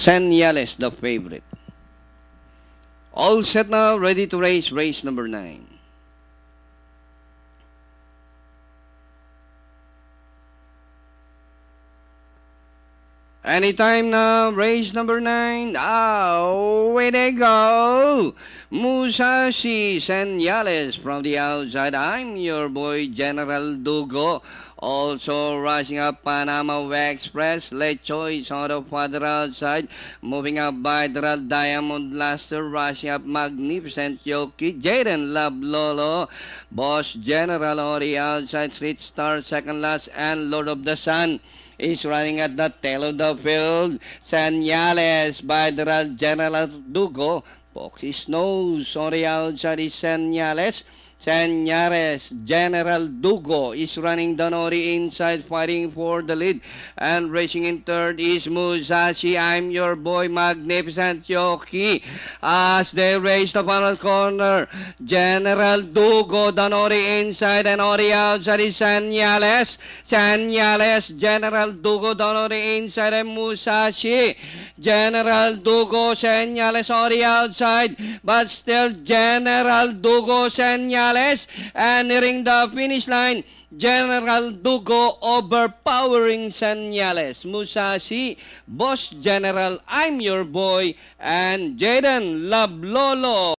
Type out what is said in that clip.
Senyales, the favorite. All set now, ready to race, race number 9. Anytime now, race number 9. Away they go. Musashi Senyales from the outside. I'm your boy, General Dugo. Also rushing up Panama Way Express. Late choice on the further outside. Moving up Bilateral Diamond Luster. Rushing up Magnificent Yoki. Jaden Love Lolo. Boss General on the outside. Street Star second last. And Lord of the Sun is running at the tail of the field. Senyales by the General Dugo. Pokes his nose on the outside is Senyales. Senyales, General Dugo is running down on the inside, fighting for the lead. And racing in third is Musashi. I'm your boy, Magnificent Yoki. As they race the final corner, General Dugo down on the inside, and on the outside is Senyales. Senyales, General Dugo down on the inside, and Musashi. General Dugo, Senyales on the outside, but still General Dugo, Senyales. And nearing the finish line, General Dugo overpowering Senyales. Musashi, Boss General, I'm your boy, and Jaden Love Lolo.